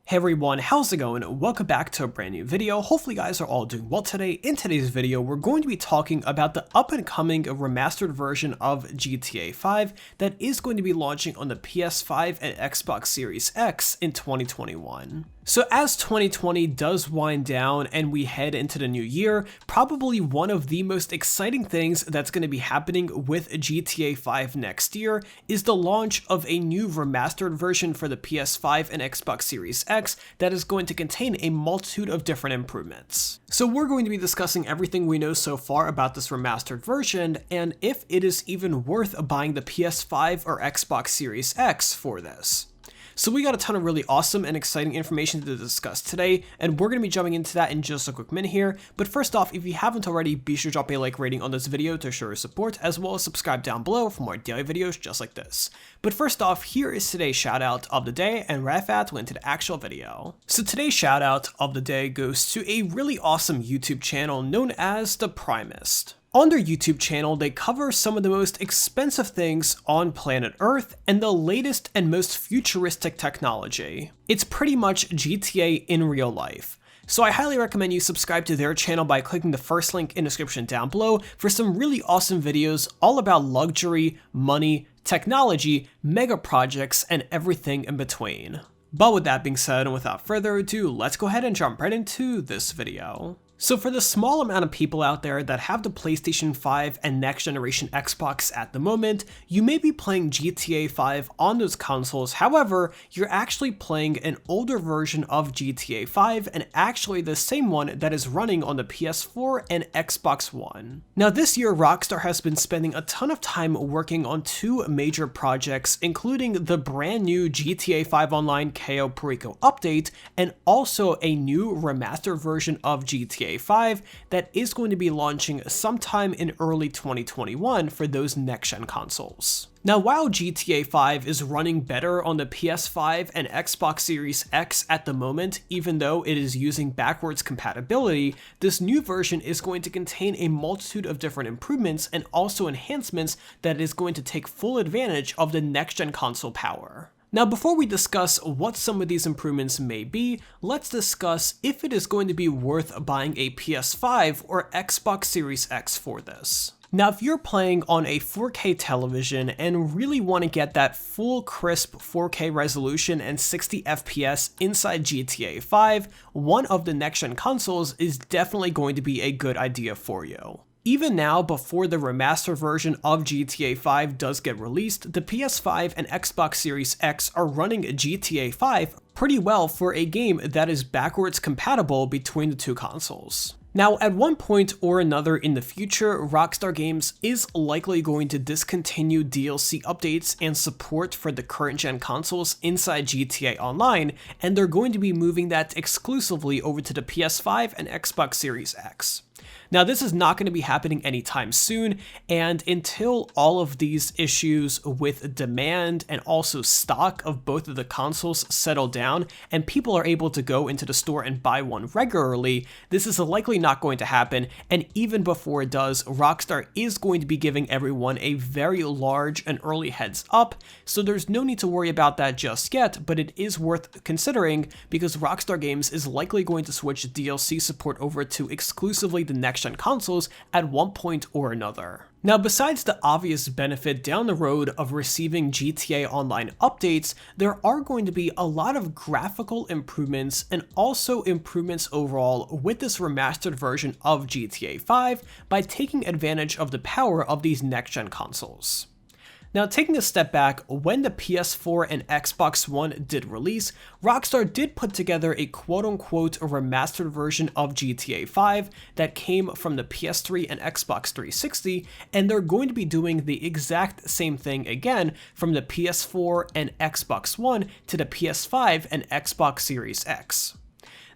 Hey everyone, how's it going? Welcome back to a brand new video. Hopefully you guys are all doing well today. In today's video, we're going to be talking about the up and coming remastered version of GTA 5 that is going to be launching on the PS5 and Xbox Series X in 2021. So as 2020 does wind down and we head into the new year, probably one of the most exciting things that's going to be happening with GTA 5 next year is the launch of a new remastered version for the PS5 and Xbox Series X that is going to contain a multitude of different improvements. So we're going to be discussing everything we know so far about this remastered version and if it is even worth buying the PS5 or Xbox Series X for this. So we got a ton of really awesome and exciting information to discuss today, and we're going to be jumping into that in just a quick minute here. But first off, if you haven't already, be sure to drop a like rating on this video to show your support, as well as subscribe down below for more daily videos just like this. But first off, here is today's shout out of the day, and right after that, we'll into the actual video. So today's shout out of the day goes to a really awesome YouTube channel known as The Primist. On their YouTube channel, they cover some of the most expensive things on planet Earth and the latest and most futuristic technology. It's pretty much GTA in real life. So I highly recommend you subscribe to their channel by clicking the first link in the description down below for some really awesome videos all about luxury, money, technology, mega projects, and everything in between. But with that being said, and without further ado, let's go ahead and jump right into this video. So for the small amount of people out there that have the PlayStation 5 and next generation Xbox at the moment, you may be playing GTA 5 on those consoles. However, you're actually playing an older version of GTA 5 and actually the same one that is running on the PS4 and Xbox One. Now this year, Rockstar has been spending a ton of time working on two major projects, including the brand new GTA 5 Online Cayo Perico update and also a new remastered version of GTA 5 that is going to be launching sometime in early 2021 for those next-gen consoles. Now, while GTA 5 is running better on the PS5 and Xbox Series X at the moment, even though it is using backwards compatibility, this new version is going to contain a multitude of different improvements and also enhancements that is going to take full advantage of the next-gen console power. Now, before we discuss what some of these improvements may be, let's discuss if it is going to be worth buying a PS5 or Xbox Series X for this. Now, if you're playing on a 4K television and really want to get that full crisp 4K resolution and 60 FPS inside GTA 5, one of the next-gen consoles is definitely going to be a good idea for you. Even now, before the remastered version of GTA 5 does get released, the PS5 and Xbox Series X are running GTA 5 pretty well for a game that is backwards compatible between the two consoles. Now, at one point or another in the future, Rockstar Games is likely going to discontinue DLC updates and support for the current-gen consoles inside GTA Online, and they're going to be moving that exclusively over to the PS5 and Xbox Series X. Now, this is not going to be happening anytime soon, and until all of these issues with demand and also stock of both of the consoles settle down and people are able to go into the store and buy one regularly, this is likely not going to happen, and even before it does, Rockstar is going to be giving everyone a very large and early heads up, so there's no need to worry about that just yet, but it is worth considering because Rockstar Games is likely going to switch DLC support over to exclusively the next-gen consoles at one point or another. Now, besides the obvious benefit down the road of receiving GTA Online updates, there are going to be a lot of graphical improvements and also improvements overall with this remastered version of GTA 5 by taking advantage of the power of these next-gen consoles. Now, taking a step back, when the PS4 and Xbox One did release, Rockstar did put together a quote-unquote remastered version of GTA 5 that came from the PS3 and Xbox 360, and they're going to be doing the exact same thing again from the PS4 and Xbox One to the PS5 and Xbox Series X.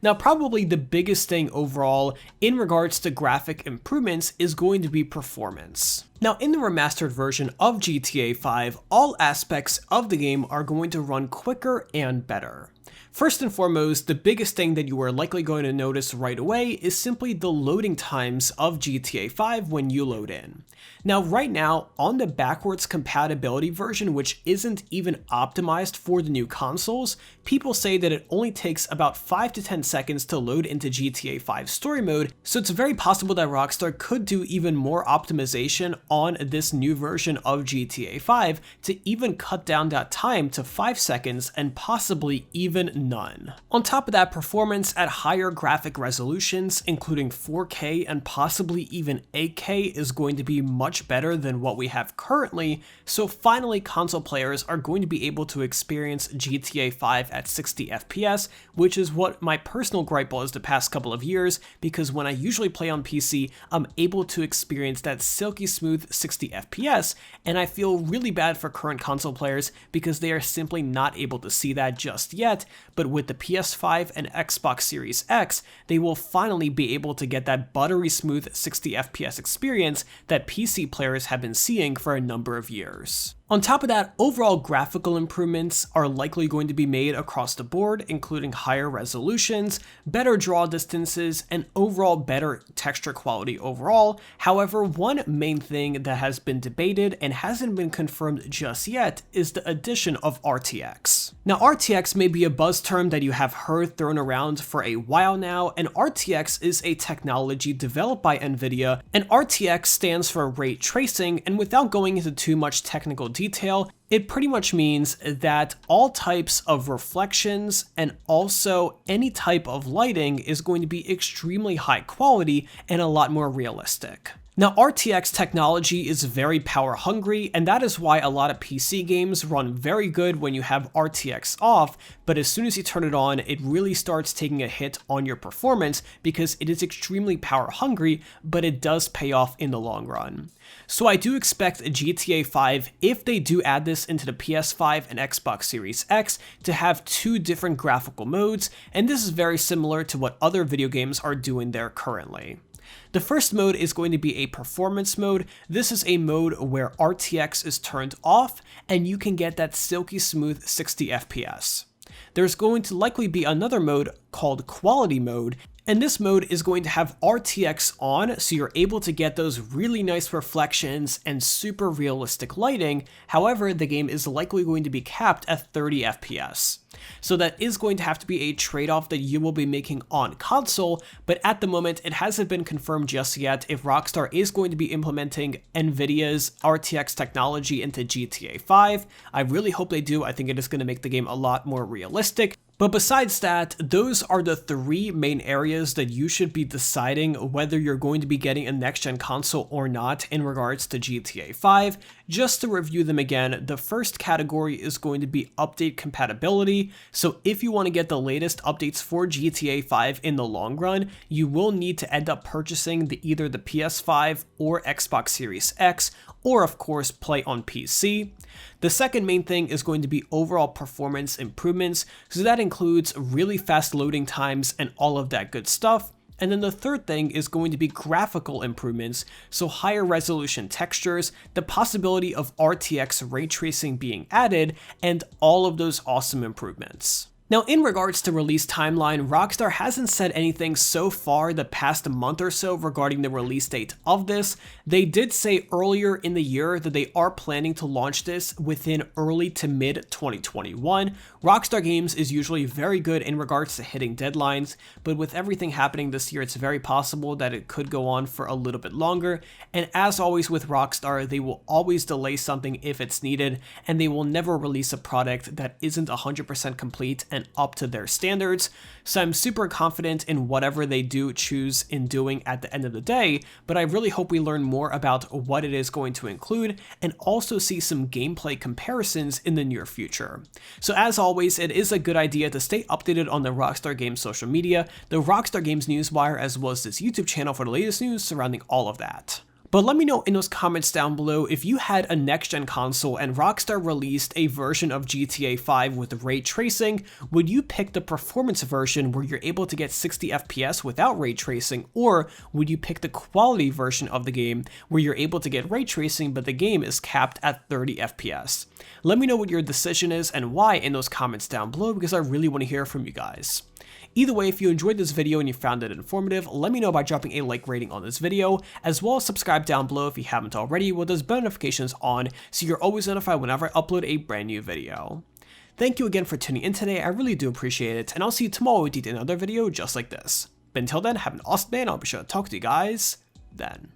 Now, probably the biggest thing overall in regards to graphic improvements is going to be performance. Now, in the remastered version of GTA 5, all aspects of the game are going to run quicker and better. First and foremost, the biggest thing that you are likely going to notice right away is simply the loading times of GTA 5 when you load in. Now, right now, on the backwards compatibility version, which isn't even optimized for the new consoles, people say that it only takes about 5 to 10 seconds to load into GTA 5 story mode, so it's very possible that Rockstar could do even more optimization on this new version of GTA 5 to even cut down that time to 5 seconds and possibly even none. On top of that, performance at higher graphic resolutions, including 4K and possibly even 8K, is going to be much better than what we have currently, so finally console players are going to be able to experience GTA 5 at 60 FPS, which is what my personal gripe was the past couple of years, because when I usually play on PC, I'm able to experience that silky smooth 60 FPS, and I feel really bad for current console players because they are simply not able to see that just yet, but with the PS5 and Xbox Series X, they will finally be able to get that buttery smooth 60 FPS experience that PC players have been seeing for a number of years. On top of that, overall graphical improvements are likely going to be made across the board, including higher resolutions, better draw distances, and overall better texture quality overall. However, one main thing that has been debated and hasn't been confirmed just yet is the addition of RTX. Now, RTX may be a buzz term that you have heard thrown around for a while now, and RTX is a technology developed by NVIDIA, and RTX stands for ray tracing, and without going into too much technical detail, it pretty much means that all types of reflections and also any type of lighting is going to be extremely high quality and a lot more realistic. Now, RTX technology is very power hungry, and that is why a lot of PC games run very good when you have RTX off, but as soon as you turn it on, it really starts taking a hit on your performance because it is extremely power hungry, but it does pay off in the long run. So I do expect GTA 5, if they do add this into the PS5 and Xbox Series X, to have two different graphical modes, and this is very similar to what other video games are doing there currently. The first mode is going to be a performance mode. This is a mode where RTX is turned off and you can get that silky smooth 60 FPS. There's going to likely be another mode called quality mode, and this mode is going to have RTX on, so you're able to get those really nice reflections and super realistic lighting. However, the game is likely going to be capped at 30 FPS. So that is going to have to be a trade-off that you will be making on console, but at the moment it hasn't been confirmed just yet if Rockstar is going to be implementing NVIDIA's RTX technology into GTA 5. I really hope they do. I think it is going to make the game a lot more realistic. But besides that, those are the three main areas that you should be deciding whether you're going to be getting a next-gen console or not in regards to GTA 5. Just to review them again, the first category is going to be update compatibility. So if you want to get the latest updates for GTA 5 in the long run, you will need to end up purchasing either the PS5 or Xbox Series X, or of course play on PC. The second main thing is going to be overall performance improvements, so that includes really fast loading times and all of that good stuff. And then the third thing is going to be graphical improvements, so higher resolution textures, the possibility of RTX ray tracing being added, and all of those awesome improvements. Now, in regards to release timeline, Rockstar hasn't said anything so far the past month or so regarding the release date of this. They did say earlier in the year that they are planning to launch this within early to mid 2021. Rockstar Games is usually very good in regards to hitting deadlines, but with everything happening this year, it's very possible that it could go on for a little bit longer. And as always with Rockstar, they will always delay something if it's needed, and they will never release a product that isn't 100% complete and up to their standards. So I'm super confident in whatever they do choose in doing at the end of the day, but I really hope we learn more about what it is going to include and also see some gameplay comparisons in the near future. So as always, it is a good idea to stay updated on the Rockstar Games social media, the Rockstar Games Newswire, as well as this YouTube channel for the latest news surrounding all of that. But let me know in those comments down below if you had a next-gen console and Rockstar released a version of GTA 5 with ray tracing, would you pick the performance version where you're able to get 60 FPS without ray tracing, or would you pick the quality version of the game where you're able to get ray tracing but the game is capped at 30 FPS? Let me know what your decision is and why in those comments down below, because I really want to hear from you guys. Either way, if you enjoyed this video and you found it informative, let me know by dropping a like rating on this video, as well as subscribe down below if you haven't already with those bell notifications on so you're always notified whenever I upload a brand new video. Thank you again for tuning in today, I really do appreciate it, and I'll see you tomorrow with another video just like this. But until then, have an awesome day and I'll be sure to talk to you guys then.